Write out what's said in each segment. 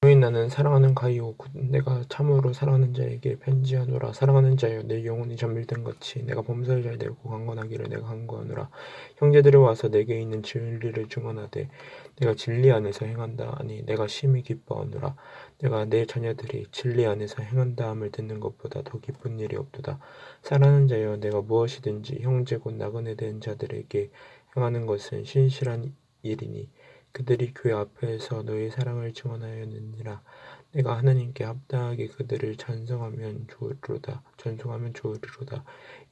너희 나는 사랑하는 가이오 곧 내가 참으로 사랑하는 자에게 편지하노라. 사랑하는 자여 내 영혼이 잠들든 같이 내가 범사에 잘 되고 강건하기를 내가 간구하노라. 형제들이 와서 내게 있는 진리를 증언하되 내가 진리 안에서 행한다 하니 내가 심히 기뻐하노라. 내가 내 자녀들이 진리 안에서 행한다 함을 듣는 것보다 더 기쁜 일이 없도다. 사랑하는 자여 내가 무엇이든지 형제 곧 나그네 된 자들에게 행하는 것은 신실한 일이니 그들이 교회 앞에서 너의 사랑을 증언하였느니라. 내가 하나님께 합당하게 그들을 찬송하면 좋으리로다.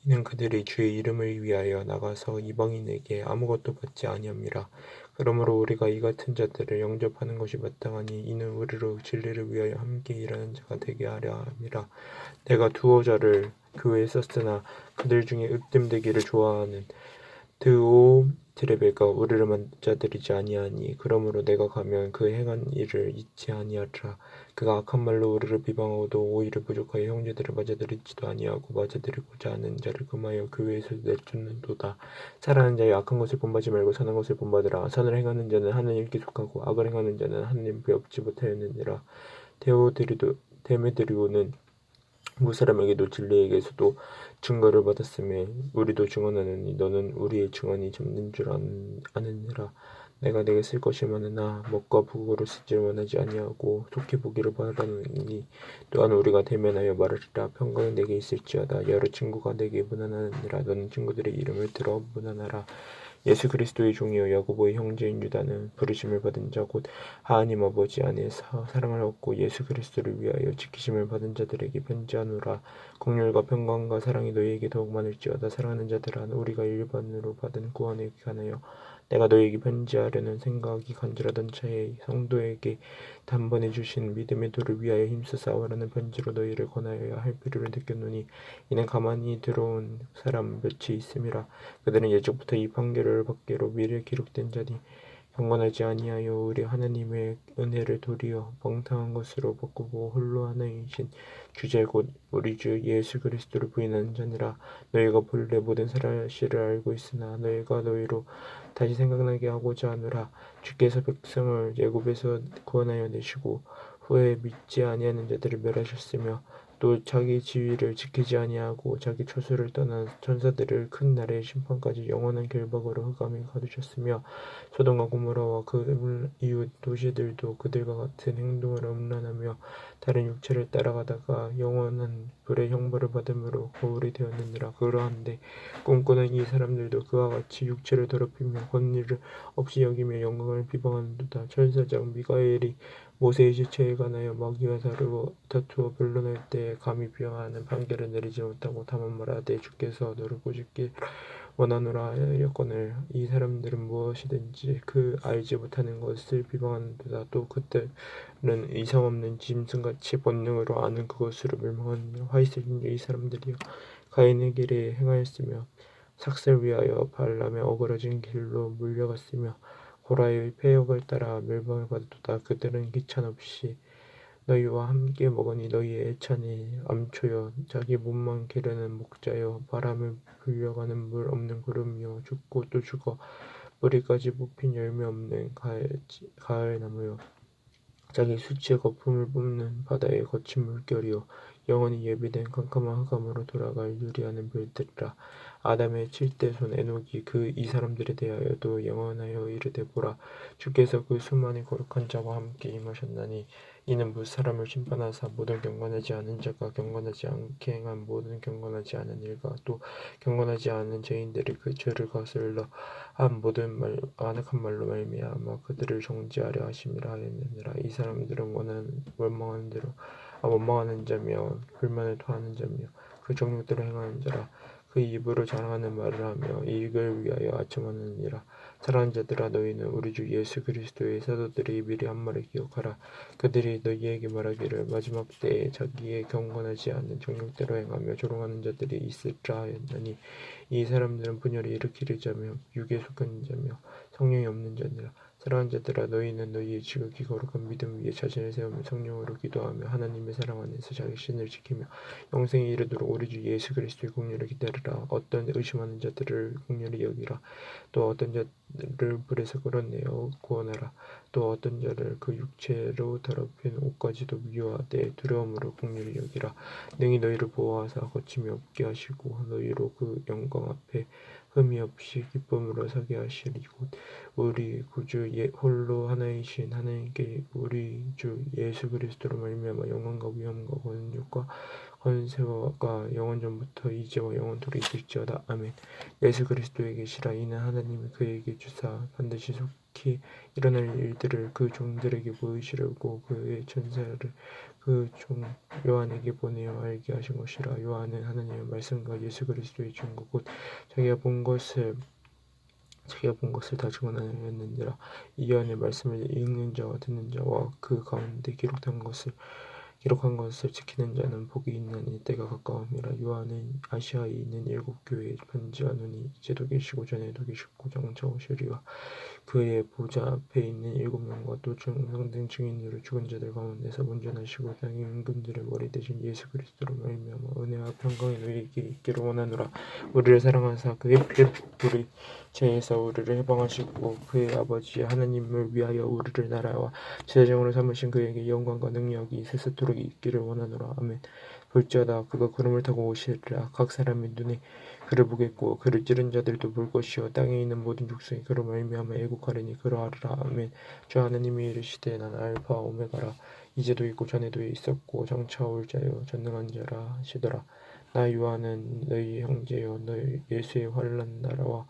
이는 그들이 주의 이름을 위하여 나가서 이방인에게 아무것도 받지 아니함이라. 그러므로 우리가 이 같은 자들을 영접하는 것이 마땅하니 이는 우리로 진리를 위하여 함께 일하는 자가 되게 하려 함이라. 내가 두어 자를 교회에 썼으나 그들 중에 으뜸되기를 좋아하는 드오드레베가 우리를 맞아들이지 아니하니 그러므로 내가 가면 그 행한 일을 잊지 아니하리라. 그가 악한 말로 우리를 비방하고도 오히려 부족하여 형제들을 맞아들이지도 아니하고 맞아들이고자 하는 자를 금하여 교회에서 내쫓는도다. 사랑하는 자여 악한 것을 본받지 말고 선한 것을 본받으라. 선을 행하는 자는 하나님께 속하고 악을 행하는 자는 하나님 배업지 못하였느니라. 데메드리오는 무사람에게도 진리에게서도 증거를 받았으며 우리도 증언하느니 너는 우리의 증언이 잡는 줄 아느니라. 내가 내게 쓸 것이 많으나 먹과 부고로 쓰지를 원하지 아니하고 속히 보기를 바라노니 또한 우리가 대면하여 말하리라. 평강이 내게 있을지어다. 여러 친구가 내게 문안하느니라. 너는 친구들의 이름을 들어 문안하라. 예수 그리스도의 종이요 야고보의 형제인 유다는 부르심을 받은 자 곧 하나님 아버지 안에서 사랑을 얻고 예수 그리스도를 위하여 지키심을 받은 자들에게 편지하노라. 긍휼과 평강과 사랑이 너희에게 더욱 많을지어다. 사랑하는 자들아 우리가 일반으로 받은 구원에 관하여 내가 너희에게 편지하려는 생각이 간절하던 차에 성도에게 단번에 주신 믿음의 도를 위하여 힘써 싸우라는 편지로 너희를 권하여야 할 필요를 느꼈노니 이는 가만히 들어온 사람 몇이 있음이라. 그들은 예적부터 이 판결을 받기로 미리 기록된 자니 경건하지 아니하여 우리 하나님의 은혜를 도리어 멍탕한 것으로 바꾸고 홀로 하나이신 주제 곧 우리 주 예수 그리스도를 부인하는 자니라. 너희가 본래 모든 사실을 알고 있으나 너희가 너희로 다시 생각나게 하고자 하노라. 주께서 백성을 애굽에서 구원하여 내시고 후에 믿지 아니하는 자들을 멸하셨으며 또 자기 지위를 지키지 아니하고 자기 처소를 떠난 천사들을 큰 날의 심판까지 영원한 결박으로 흑암에 가두셨으며 소돔과 고모라와 그 이웃 도시들도 그들과 같은 행동을 음란하며 다른 육체를 따라가다가 영원한 불의 형벌을 받음으로 거울이 되었느니라. 그러한데 꿈꾸는 이 사람들도 그와 같이 육체를 더럽히며 권리를 없이 여기며 영광을 비방하는도다. 천사장 미가엘이 모세의 시체에 관하여 마귀와 다투어 변론할 때에 감히 비방하는 판결을 내리지 못하고 다만 말하되 주께서 너를 꼬집기 원하노라 하였거늘 이 사람들은 무엇이든지 그 알지 못하는 것을 비방하는도다. 또 그들은 이상 없는 짐승같이 본능으로 아는 그것으로 멸망하느냐. 화 있으신 이 사람들이여 가인의 길에 행하였으며 삭슬 위하여 발람의 어그러진 길로 물려갔으며 고라의 패역을 따라 멸망을 받았도다. 그들은 기찬 없이 너희와 함께 먹으니 너희의 애찬이 암초여 자기 몸만 기르는 목자여 바람을 불려가는 물 없는 구름이여 죽고 또 죽어 뿌리까지 뽑힌 열매 없는 가을나무여 자기 수치의 거품을 뿜는 바다의 거친 물결이요 영원히 예비된 캄캄한 흑암으로 돌아갈 유리하는 별들이라. 아담의 7대 손 에녹이 이 사람들에 대하여도 영원하여 이르되 보라 주께서 그 수많은 거룩한 자와 함께 임하셨나니 이는 무 사람을 심판하사 모든 경건하지 않은 자가 경건하지 않게 행한 모든 경건하지 않은 일과 또 경건하지 않은 죄인들이 그 죄를 거슬러 한 모든 안악한 말로 말미암아 그들을 정죄하려 하심이라 하였느니라. 이 사람들은 원망하는 자며 불만을 토하는 자며 그 정욕대로 행하는 자라. 그 입으로 자랑하는 말을 하며 이익을 위하여 아첨하느니라. 사랑하는 자들아 너희는 우리 주 예수 그리스도의 사도들이 미리 한 말을 기억하라. 그들이 너희에게 말하기를 마지막 때에 자기의 경건하지 않은 정욕대로 행하며 조롱하는 자들이 있으리라 하였나니 이 사람들은 분열을 일으키려 자며 육에 속한 자며 성령이 없는 자니라. 사랑하는 자들아 너희는 너희의 지극히 거룩한 믿음 위에 자신을 세우며 성령으로 기도하며 하나님의 사랑 안에서 자신을 지키며 영생에 이르도록 우리 주 예수 그리스도의 공로를 기다리라. 어떤 의심하는 자들을 긍휼히 여기라. 또 어떤 자들을 불에서 끌어내어 구원하라. 또 어떤 자를 그 육체로 더럽힌 옷까지도 미워하되 두려움으로 긍휼히 여기라. 능히 너희를 보호하사 거침이 없게 하시고 너희로 그 영광 앞에 흠이 없이 기쁨으로 서게 하시리. 곧 우리 구주 홀로 하나이신 하나님께 우리 주 예수 그리스도로 말미암아 영광과 위엄과 권능과 권세가 영원 전부터 이제와 영원토록 있을지어다. 아멘. 예수 그리스도에 계시라. 이는 하나님이 그에게 주사 반드시 속히 일어날 일들을 그 종들에게 보이시려고 그의 천사를 그 종 요한에게 보내어 알게 하신 것이라. 요한은 하나님의 말씀과 예수 그리스도의 증거 곧 자기가 본 것을 다 증언하였느니라. 이 요한의 말씀을 읽는 자와 듣는 자와 그 가운데 기록한 것을 지키는 자는 복이 있나니 때가 가까움이라. 요한은 아시아에 있는 7교회에 편지하노니 이제도 계시고 전에도 계시고 장차 오시리와 그의 보좌 앞에 있는 7명과 또 정상된 증인으로 죽은 자들 가운데서 먼저나시고 땅의 임금들의 머리 대신 예수 그리스도로 말미암아 은혜와 평강이 너희에게 있기를 원하노라. 우리를 사랑하사 그의 피를 우리 죄에서 우리를 해방하시고 그의 아버지 하나님을 위하여 우리를 나라와 제사장으로 삼으신 그에게 영광과 능력이 세세토록 있기를 원하노라. 아멘. 볼지어다 그가 구름을 타고 오시리라. 각 사람의 눈에 그를 보겠고 그를 찌른 자들도 볼 것이요 땅에 있는 모든 족속이 그로 말미암아 애국하리니 그러하리라. 아멘. 주 하나님이 이르시되 난 알파 오메가라. 이제도 있고 전에도 있었고 장차 올 자요 전능한 자라 하시더라. 나 요한은 너희 형제요 너희 예수의 환난 나라와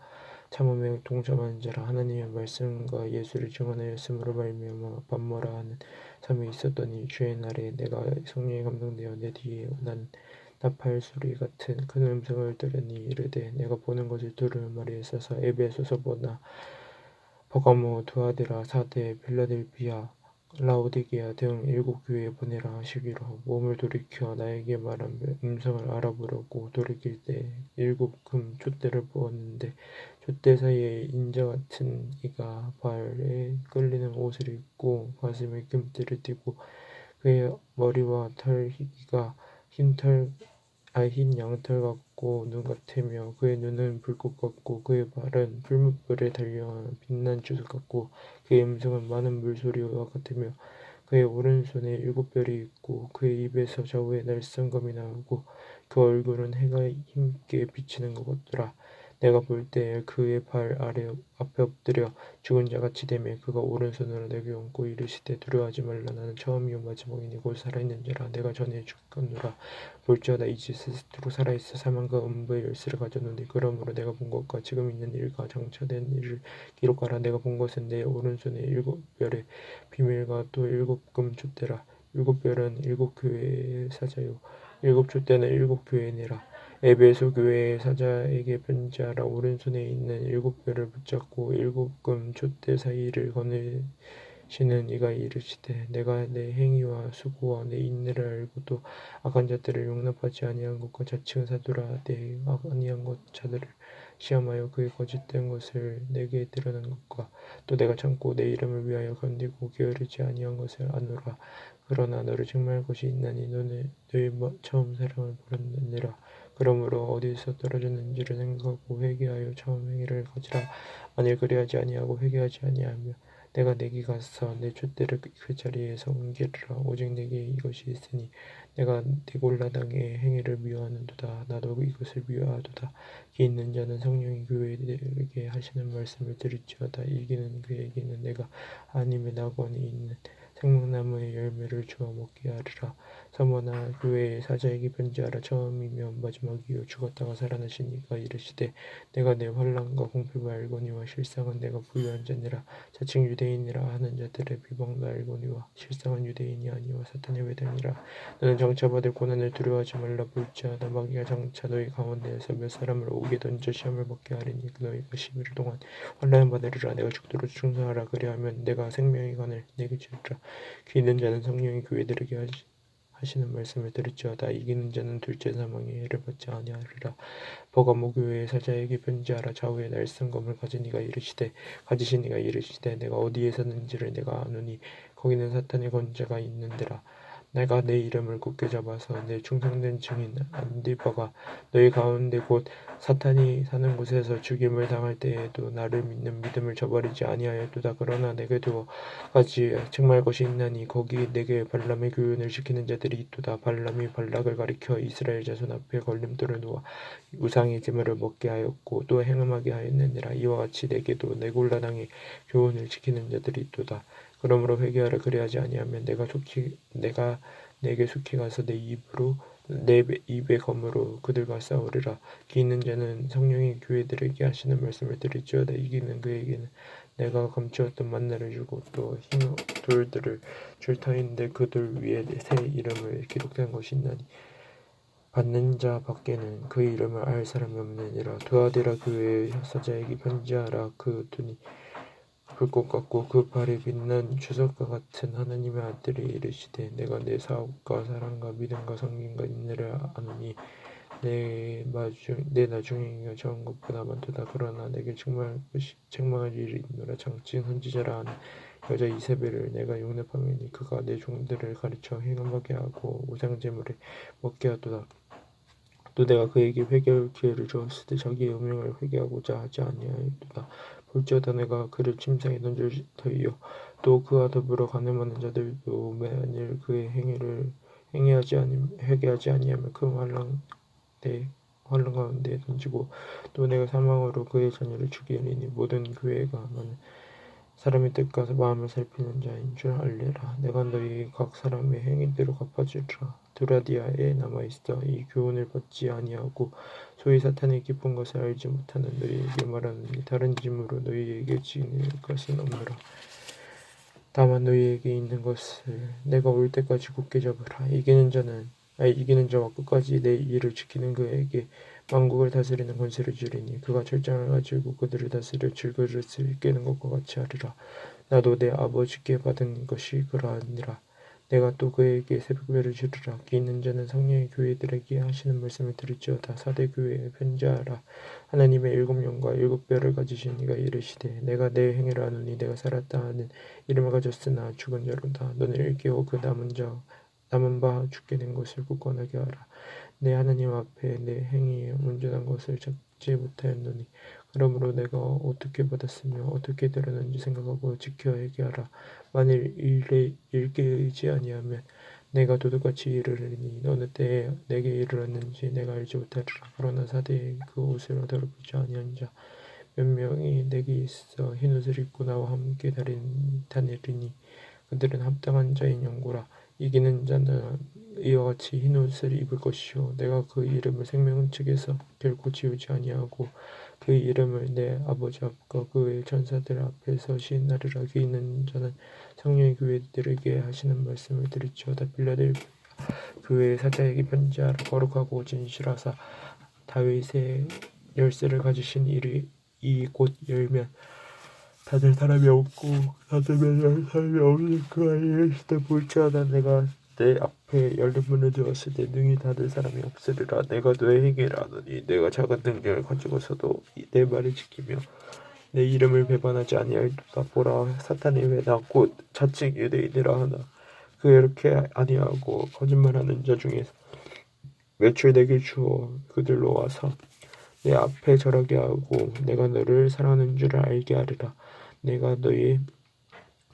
참음에 동참하는 자라. 하나님의 말씀과 예수를 증언하였으므로 말미암아 반모라 하는 삶이 있었더니 주의 날에 내가 성령에 감동되어 내 뒤에 난 나팔 소리 같은 큰 음성을 들으니 이르되 내가 보는 것을 들으면 말이 있어서 에베소서 보나 버가모 두아디라 사데 빌라델비아 라오디게아 등 7교회에 보내라 하시기로 몸을 돌이켜 나에게 말한 음성을 알아보려고 돌이킬 때 7금 촛대를 보았는데 촛대 사이에 인자 같은 이가 발에 끌리는 옷을 입고 가슴에 금띠를 띠고 그의 머리와 털이가 흰 양털 같고 눈 같으며 그의 눈은 불꽃 같고 그의 발은 풀무불에 달려온 빛난 주석 같고 그의 음성은 많은 물소리와 같으며 그의 오른손에 7별이 있고 그의 입에서 좌우에 날성검이 나오고 그 얼굴은 해가 힘께 비치는 것 같더라. 내가 볼 때 그의 발 앞에 엎드려 죽은 자같이 되매 그가 오른손으로 내게 얹고 이르시되 두려워하지 말라. 나는 처음이요 마지막이니 곧 살아있는 자라. 내가 전에 죽었노라. 볼지어다 이제 스스로 살아있어 사망과 음부의 열쇠를 가졌노니 그러므로 내가 본 것과 지금 있는 일과 장차된 일을 기록하라. 내가 본 것은 내 오른손에 7별의 비밀과 또 7금 촛대라. 7별은 7교회의 사자요 7촛대는 7교회니라. 에베소 교회의 사자에게 편지하라. 오른손에 있는 7별을 붙잡고 7금 촛대 사이를 거느시는 이가 이르시되 내가 내 행위와 수고와 내 인내를 알고 또 악한 자들을 용납하지 아니한 것과 자칭 사도라 내 아니한 것 자들을 시험하여 그의 거짓된 것을 내게 드러낸 것과 또 내가 참고 내 이름을 위하여 견디고 게으르지 아니한 것을 아노라. 그러나 너를 책망할 것이 있나니 너는 너의 처음 사랑을 버렸느니라. 그러므로 어디서 떨어졌는지를 생각하고 회개하여 처음 행위를 가지라. 만일 그리하지 아니하고 회개하지 아니하며 내가 내게 가서 내 촛대를 그 자리에서 옮기리라. 오직 내게 이것이 있으니 내가 데골라 당의 행위를 미워하는도다. 나도 이것을 미워하도다. 기 있는 자는 성령이 교회들에게 하시는 말씀을 들을지어다. 이기는 그에게는 내가 하나님의 낙원에 있는 생명나무의 열매를 주어 먹게 하리라. 사모나 교회의 사자에게 편지하라. 처음이며 마지막이요 죽었다가 살아나신 이가 이르시되 내가 내 환난과 공핍을 알거니와 실상은 내가 부유한 자니라. 자칭 유대인이라 하는 자들의 비방도 알거니와 실상은 유대인이 아니와 사탄의 외당이라. 너는 장차 받을 고난을 두려워하지 말라. 볼지어다 마귀가 장차 너희 가운데에서 몇 사람을 오게 던져 시험을 받게 하리니 너희가 10일 동안 환난을 받으리라. 내가 죽도록 충성하라. 그리하면 내가 생명의 관을 내게 주리라. 귀 있는 자는 성령이 교회들에게 하시는 말씀을 들을지어다. 이기는 자는 둘째 사망의 해를 받지 아니하리라. 버가모 교회의 사자에게 편지하라. 좌우에 날쌘 검을 가진 이가 가지신 이가 이르시되 내가 어디에 사는지를 내가 아노니 거기는 사탄의 권세가 있는데라. 내가 내 이름을 굳게 잡아서 내 충성된 증인 안디바가 너희 가운데 곧 사탄이 사는 곳에서 죽임을 당할 때에도 나를 믿는 믿음을 저버리지 아니하였도다. 그러나 내게 두어 가지 책망할 것이 있나니 거기 내게 발람의 교훈을 지키는 자들이 있도다. 발람이 발락을 가리켜 이스라엘 자손 앞에 걸림돌을 놓아 우상의 제물을 먹게 하였고 또 행음하게 하였느니라. 이와 같이 내게도 네골라당의 교훈을 지키는 자들이 있도다. 그러므로 회개하라. 그리하지 아니하면 내가 내게 속히 가서 내 입의 검으로 그들과 싸우리라. 기 있는 자는 성령이 교회들에게 하시는 말씀을 들을지어다. 이기는 그에게는 내가 감추었던 만나를 주고 또 흰 돌들을 줄 터인데 그 돌 위에 새 이름을 기록된 것이 있나니 받는 자 밖에는 그 이름을 알 사람이 없느니라. 두아디라 교회의 사자에게 편지하라. 그 눈이 불꽃 같고 그 발이 빛난 주석과 같은 하나님의 아들이 이르시되 내가 내 사업과 사랑과 믿음과 성김과 인내를 아노니 내 나중에 적은 것보다 많도다. 그러나 내게 책망할 일이 있노라. 장친 선지자라 하는 여자 이세벨을 내가 용납하매니 그가 내 종들을 가르쳐 행음하게 하고 우상제물을 먹게 하도다. 또 내가 그에게 회개할 기회를 주었으되 자기의 음행을 회개하고자 하지 아니하였도다. 볼지어다 내가 그를 침상에 던질 터이요 또 그와 더불어 간음하는 자들도 만일 그의 회개하지 아니하면 그 환란 가운데 던지고 또 내가 사망으로 그의 자녀를 죽이리니 모든 교회가 많은 사람의 뜻과 마음을 살피는 자인 줄 알리라. 내가 너희 각 사람의 행위대로 갚아주리라. 두라디아에 남아있어 이 교훈을 받지 아니하고 소위 사탄의 깊은 것을 알지 못하는 너희에게 말하노니 다른 짐으로 너희에게 지닐 것은 없노라. 다만 너희에게 있는 것을 내가 올 때까지 굳게 잡으라. 이기는 자와 끝까지 내 일을 지키는 그에게 만국을 다스리는 권세를 주리니 그가 철장을 가지고 그들을 다스려 질그릇을 깨는 것과 같이 하리라. 나도 내 아버지께 받은 것이 그러하니라. 내가 또 그에게 새벽별을 주리라. 기 있는 자는 성령의 교회들에게 하시는 말씀을 들을지어다. 사대 교회에 편지하라. 하나님의 7영과 7별을 가지신 이가 이르시되 내가 내 행위를 아노니 내가 살았다 하는 이름을 가졌으나 죽은 자로다. 너는 일깨워 그 남은 바 죽게 된 것을 굳건하게 하라. 내 하나님 앞에 내 행위에 온전한 것을 찾지 못하였노니 그러므로 내가 어떻게 받았으며 어떻게 들었는지 생각하고 지켜 회개하라. 만일 일깨이지 아니하면 내가 도둑같이 이르리니 어느 때에 내게 이르렀는지 내가 알지 못하리라. 그러나 사대에 그 옷을 더럽히지 아니한 자 몇 명이 내게 있어 흰옷을 입고 나와 함께 다니리니 그들은 합당한 자인 연고라. 이기는 자는 이와 같이 흰옷을 입을 것이요 내가 그 이름을 생명 책에서 결코 지우지 아니하고 그 이름을 내 아버지 앞과 그의 천사들 앞에서 시인하리라. 기 있는 자는 성령의 교회들에게 하시는 말씀을 들을지어다. 빌라델비아 교회의 사자에게 편지하라. 거룩하고 진실하사 다윗의 열쇠를 가지신 이 곧 열면 닫을 사람이 없고 닫으면 열 사람이 없는 그 아이의 시대 볼지어다. 내가 내 앞에 열린 문을 두었을 때 능히 닫을 사람이 없으리라. 내가 너의 행위를 아노니 내가 작은 능력을 가지고서도 내 말을 지키며 내 이름을 배반하지 아니하였도다. 보라 사탄의 회나 곧 자칭 유대인이라 하나 그렇게 아니하고 거짓말하는 자 중에서 며칠 내게 주어 그들로 와서 내 앞에 절하게 하고 내가 너를 사랑하는 줄을 알게 하리라. 내가 너의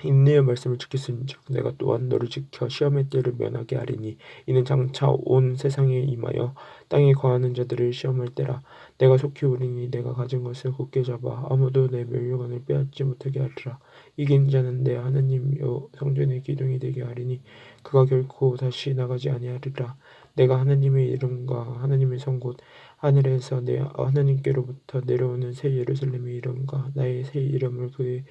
인내의 말씀을 지켰은즉 내가 또한 너를 지켜 시험의 때를 면하게 하리니 이는 장차 온 세상에 임하여 땅에 거하는 자들을 시험할 때라. 내가 속히 오리니 내가 가진 것을 굳게 잡아 아무도 내 멸류관을 빼앗지 못하게 하리라. 이긴 자는 내 하나님이요 성전의 기둥이 되게 하리니 그가 결코 다시 나가지 아니하리라. 내가 하나님의 이름과 하나님의 성 곧 하늘에서 내 하나님께로부터 내려오는 새 예루살렘의 이름과 나의 새 이름을 그의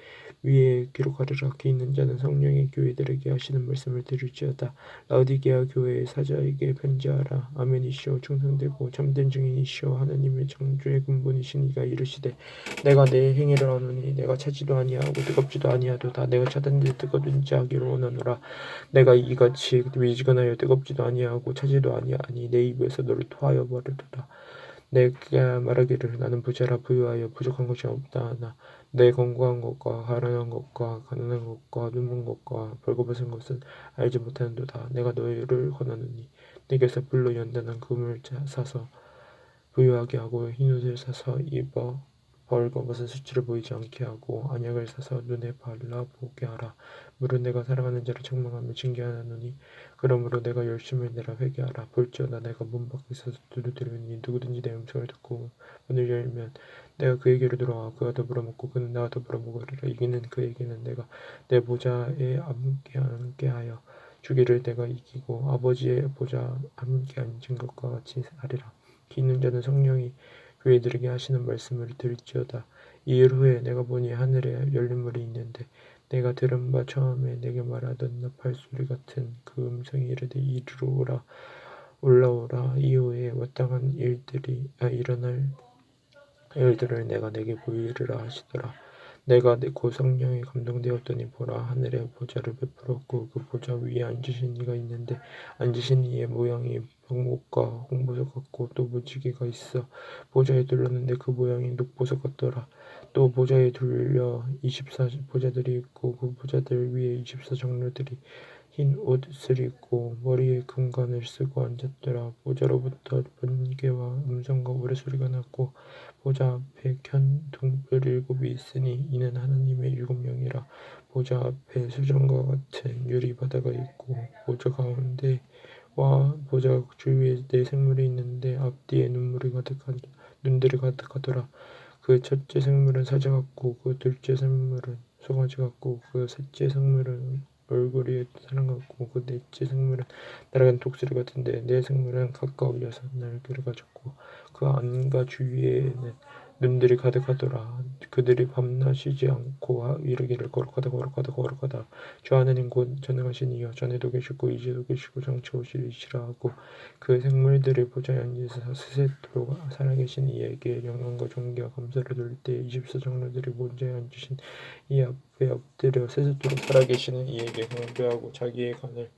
위에 기록하리라. 기 있는 자는 성령의 교회들에게 하시는 말씀을 들을지어다. 라오디게아 교회의 사자에게 편지하라. 아멘이시오 충성되고 참된 증인이시오 하나님의 창조의 근본이신 이가 이르시되 내가 내 행위를 아노니 내가 차지도 아니하고 뜨겁지도 아니하도다. 내가 차든지 뜨거든지 하기를 원하노라. 내가 이같이 미지근하여 뜨겁지도 아니하고 차지도 아니하니 내 입에서 너를 토하여 버리리라. 내가 말하기를 나는 부자라 부유하여 부족한 것이 없다 하나 내 건고한 것과 가련한 것과 가난한 것과 눈먼 것과 벌거벗은 것은 알지 못하는도다. 내가 너희를 권하노니 내게서 불로 연단한 금을 사서 부유하게 하고 흰옷을 사서 입어 벌거벗은 수치를 보이지 않게 하고 안약을 사서 눈에 발라보게 하라. 물은 내가 사랑하는 자를 책망하며 징계하노니 그러므로 내가 열심을 내라 회개하라. 볼지어다 내가 문 밖에서 두드리니 누구든지 내 음성을 듣고 문을 열면 내가 그에게로 들어와 그와 더불어 먹고 그는 나와 더불어 먹으리라. 이기는 그에게는 내가 내 보좌에 함께 하여 주기를. 내가 이기고 아버지의 보좌 함께 앉은 것과 같이 하리라. 기 있는 자는 성령이 교회들에게 하시는 말씀을 들을지어다. 이일 후에 내가 보니 하늘에 열린 문이 있는데 내가 들은 바 처음에 내게 말하던 나팔 소리 같은 그 음성이 이르되 이리로 오라 올라오라. 이후에 마땅한 일어날 일들을 내가 내게 보이리라 하시더라. 내가 곧 성령에 감동되었더니 보라 하늘에 보좌를 베풀었고 그 보좌 위에 앉으신 이가 있는데 앉으신 이의 모양이 병목과 홍보석 같고 또 무지개가 있어 보좌에 둘렀는데 그 모양이 녹보석 같더라. 또 보좌에 둘려 24 보좌들이 있고 그 보좌들 위에 24 장로들이 흰 옷을 입고 머리에 금관을 쓰고 앉았더라. 보좌로부터 번개와 음성과 우레소리가 났고 보좌 앞에 켠 등불 7이 있으니 이는 하나님의 7영이라. 보좌 앞에 수정과 같은 유리 바다가 있고 보좌 가운데와 보좌 주위에 네 생물이 있는데 앞뒤에 눈들이 가득하더라. 그 첫째 생물은 사자 같고 그 둘째 생물은 송아지 같고 그 셋째 생물은 얼굴이 사람 같고 그 넷째 생물은 날아간 독수리 같은데 네 생물은 각각 6 날개를 가졌고 그 안과 주위에는 눈들이 가득하더라. 그들이 밤낮 쉬지 않고 이르기를 거룩하다 주 하나님 곧 전능하신 이여 전에도 계시고 이제도 계시고 장차 오시리시라 하고 그 생물들의 보좌에 앉으사 세세토록 살아계신 이에게 영광과 존귀와 감사를 돌릴 때 24 장로들이 보좌에 앉으신 이 앞에 엎드려 세세토록 살아계시는 이에게 경배하고 자기의 간을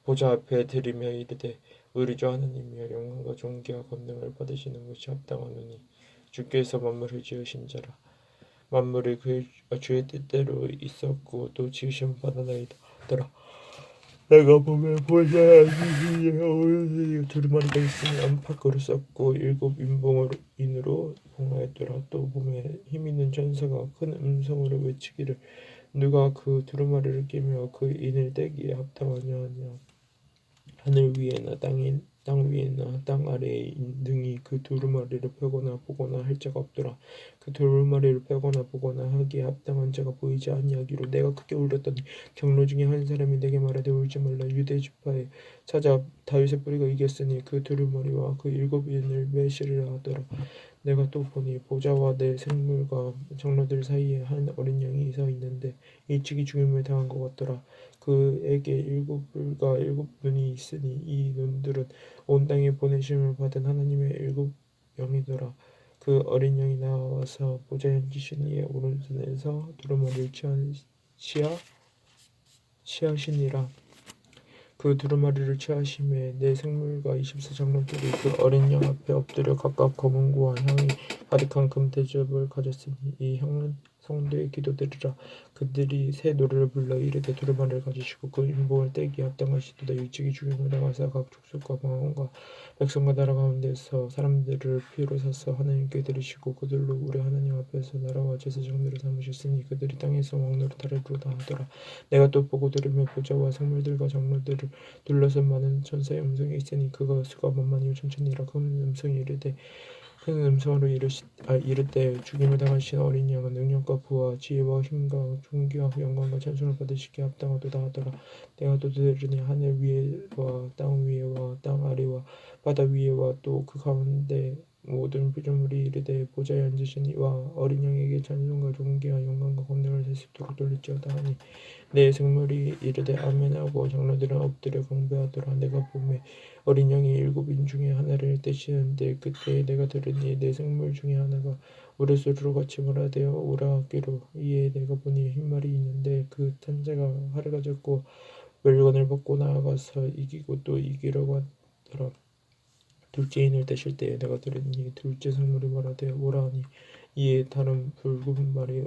보좌 앞에 들이며 이르되 우리 주 하나님이여 영광과 존귀와 권능을 받으시는 것이 합당하노니 주께서 만물을 지으신 자라. 만물이 주의 뜻대로 있었고 또 지으심을 받아나이다 하더라. 내가 보면 보좌에 앉으신 이의 두루마리가 있으니 안팎으로 썼고 7 인으로 봉하였더라. 또 보면 힘있는 천사가 큰 음성으로 외치기를 누가 그 두루마리를 끼며 그 인을 떼기에 합당하냐 하냐. 하늘 위에나 땅 위에나 땅 아래에 능히 그 두루마리를 펴거나 보거나 할 자가 없더라. 그 두루마리를 펴거나 보거나 하기에 합당한 자가 보이지 아니하기로 내가 크게 울렸더니 경로 중에 한 사람이 내게 말하되 울지 말라. 유대 지파의 사자 다윗의 뿌리가 이겼으니 그 두루마리와 그 7인을 멸시리라 하더라. 내가 또 보니 보좌와 네 생물과 장로들 사이에 한 어린 양이 서 있는데 일찍이 죽임을 당한 것 같더라. 그에게 7뿔과 7눈이 있으니 이 눈들은 온 땅에 보내심을 받은 하나님의 7영이더라. 그 어린 양이 나와서 보좌에 앉으신 이의 오른손에서 두루마리를 취하시니라. 그 두루마리를 취하심에 네 생물과 24 장로들이 그 어린 양 앞에 엎드려 각각 검은 고와 향이 가득한 금 대접을 가졌으니 이 향은 성도의 기도들이라. 그들이 새 노래를 불러 이르되 두루마리를 가지시고 그 인봉을 떼기에 합당하시도다. 일찍이 죽임을 당하사 각 족속과 방언과 백성과 나라 가운데서 사람들을 피로 사서 하나님께 드리시고 그들로 우리 하나님 앞에서 나라와 제사장들을 삼으셨으니 그들이 땅에서 왕노릇하리로다 하더라. 내가 또 보고 들으며 보좌와 생물들과 장로들을 둘러선 많은 천사의 음성이 있으니 그가 수가 만만이요 천천이라. 큰 음성이 이르되 큰 음성으로 이르되 죽임을 당하신 어린 양은 능력과 부와 지혜와 힘과 존귀와 영광과 찬송을 받으시기에 합당하도다 하더라. 내가 또 들으니 하늘 위에와 땅 위에와 땅 아래와 바다 위에와 또 그 가운데 모든 피조물이 이르되 보좌에 앉으신 이와 어린 양에게 찬송과 존귀와 영광과 권능을 세습토록 돌릴지어다 하니 내 생물이 이르되 아멘하고 장로들은 엎드려 경배하더라. 내가 보매 어린 양이 일곱인 중에 하나를 떼시는데 그때에 내가 들으니 내 생물 중에 하나가 우르스로 같이 말하되 오라 하기로 이에 내가 보니 흰말이 있는데 그 탄자가 하루가 졌고 물건을 벗고 나아가서 이기고 또 이기려고 하더라. 둘째 인을 떼실 때에 내가 들으니 둘째 생물이 말하되 오라 하니 이에 다른 붉은 말이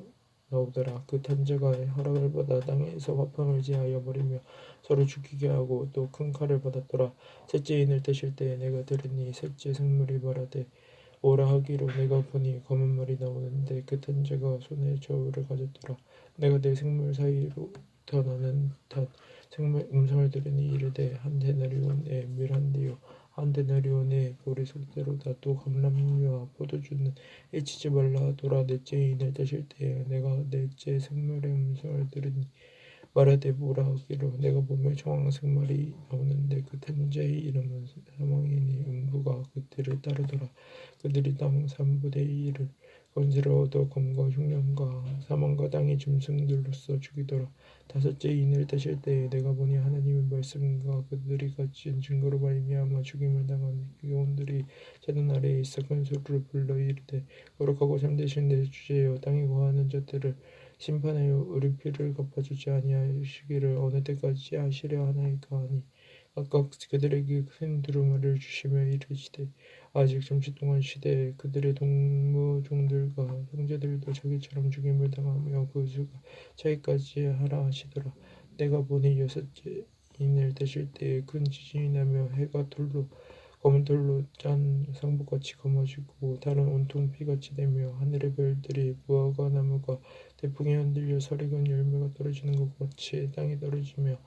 나오더라. 그 탄자가 허락을 받아 땅에서 화평을 제하여 버리며 서로 죽이게 하고 또 큰 칼을 받았더라. 셋째 인을 떼실 때에 내가 들으니 셋째 생물이 말하되 오라 하기로 내가 보니 검은 말이 나오는데 그 탄자가 손에 저울을 가졌더라. 내가 내 생물 사이로부터 나는 단 생물 음성을 들으니 이르되 한 데나리온의 밀한데요 한 데나리온의 보리 속대로다. 또 감람류와 포도주는 해치지 말라 하더라. 넷째 인을 떼실 때에 내가 넷째 생물의 음성을 들으니 말하되 뭐라 하기로 내가 보며 청황색 말이 나오는데 그 탄자의 이름은 사망이니 음부가 그들을 따르더라. 그들이 땅 3분의 1을 건세를 얻어 검과 흉년과 사망과 땅의 짐승들로서 죽이더라. 다섯째 인을 떼실 때에 내가 보니 하나님의 말씀과 그들이 가진 증거로 말미암아 죽임을 당한 영혼들이 제단 아래에 있어 큰 소리를 불러 이르되 거룩하고 참되신 내 주제여 땅에 거하는 자들을 심판하여 우리 피를 갚아주지 아니하시기를 어느 때까지 하시려 하나이까 하니 각각 그들에게 큰 두루마리를 주시며 이르시되 아직 잠시 동안 쉬되 그들의 동무종들과 형제들도 자기처럼 죽임을 당하며 그 수가 차기까지 하라 하시더라. 내가 보니 여섯째 인을 떼실 때에 큰 지진이 나며 해가 검은 털로 짠 상복같이 검어지고 달은 온통 피같이 되며 하늘의 별들이 무화과 나무가 대풍에 흔들려 설익은 열매가 떨어지는 것 같이 땅에 떨어지며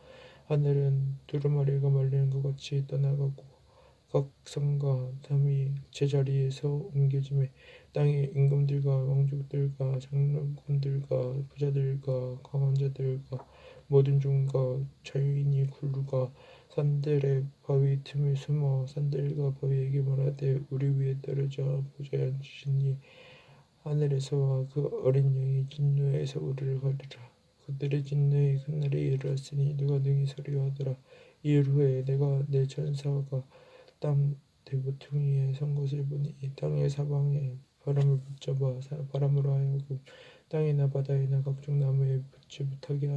하늘은 두루마리가 말리는 것 같이 떠나가고 각 성과 담이 제자리에서 옮겨지매 땅의 임금들과 왕족들과 장로군들과 부자들과 강한 자들과 모든 종과 자유인이 굴르가 산들의 바위 틈에 숨어 산들과 바위에게 말하되 우리 위에 떨어져 보좌에 앉으신 이 하늘에서와 그 어린 양의 진노에서 우리를 가리라. 그들의 진노의 큰 날이 이르렀으니 누가 능히 서리요 하더라. 이일 후에 내가 내 천사가 땅 대보퉁이에 선 것을 보니 땅의 사방에 바람을 붙잡아 바람으로 하여금 땅이나 바다이나 각종 나무에 붙지 못하게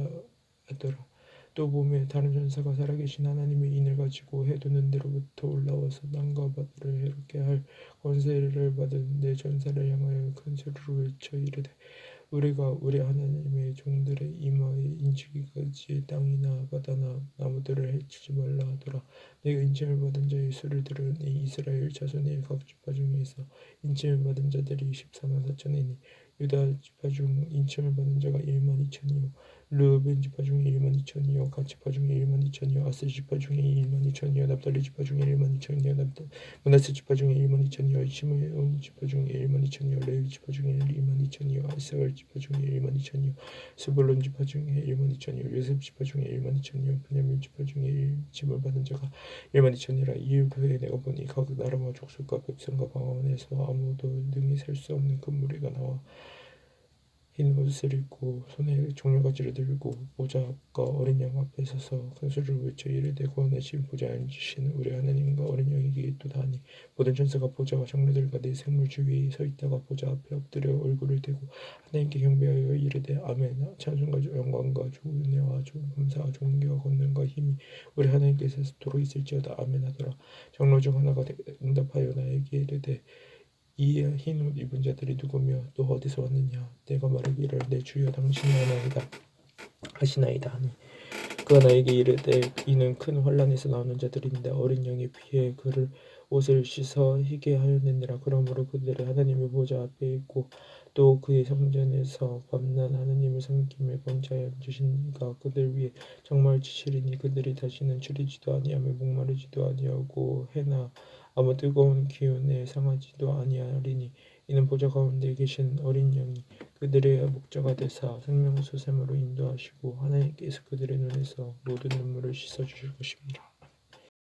하더라. 또 보매 다른 천사가 살아계신 하나님의 인을 가지고 해 도는 데로부터 올라와서 땅과 바다를 해롭게 할 권세를 받은 내 천사를 향하여 큰 소리로 외쳐 이르되 우리가 우리 하나님의 종들의 이마에 인치기까지 땅이나 바다나 나무들을 해치지 말라 하더라. 내가 인침을 받은 자의 수를 들으니 이스라엘 자손의 각 지파 중에서 인침을 받은 자들이 14만 4천이니 유다 지파 중 인침을 받은 자가 1만 2천이요 르우벤 지파 중에 1만 2천이요 갓 지파 중에 1만 2천이요 아스 지파 중에 1만 2천이요 납달리 지파 중에 1만 2천이요 므낫세 지파 중에 1만 2천이요 시므온 지파 중에 1만 2천이요 레위 지파 중에 1만 2천이요 이사갈 지파 중에 1만 2천이요 스불론 지파 중에 1만 2천이요 요셉 지파 중에 1만 2천이요 베냐민 지파 중에 짐을 받은 자가 1만 2천이라. 이일 후에 내가 보니 각 나라와 족속과 백성과 방언에서 아무도 능히 셀 수 없는 큰 무리가 나와 흰 옷을 입고 손에 종려가지를 들고 보좌 앞과 어린 양 앞에 서서 큰 소리로 외쳐 이르되 구원하신 보좌에 앉으신 우리 하나님과 어린 양에게 있도다 하니 모든 천사가 보좌와 장로들과 네 생물 주위에 서 있다가 보좌 앞에 엎드려 얼굴을 대고 하나님께 경배하여 이르되 아멘. 찬송과 영광과 은혜와 감사와 존귀와 권능과 힘이 우리 하나님께서 도록 있을지어다 아멘 하더라. 장로 중 하나가 응답하여 나에게 이르되 이 흰 옷 입은 자들이 누구며 또 어디서 왔느냐. 내가 말하기를 내 주여 당신이 하시나이다 하니 그가 나에게 이르되 이는 큰 환란에서 나오는 자들인데 어린 양의 피에 그를 옷을 씻어 희게 하였느니라. 그러므로 그들의 하나님의 보좌 앞에 있고 또 그의 성전에서 밤낮 하나님을 섬기며 번제하여 앉으신 이가 그들 위에 정말 지시리니 그들이 다시는 추리지도 아니하며 목마르지도 아니하고 해나 아무 뜨거운 기운에 상하지도 아니하리니 이는 보좌 가운데 계신 어린 양이 그들의 목자가 되사 생명수 샘으로 인도하시고 하나님께서 그들의 눈에서 모든 눈물을 씻어주실 것입니다.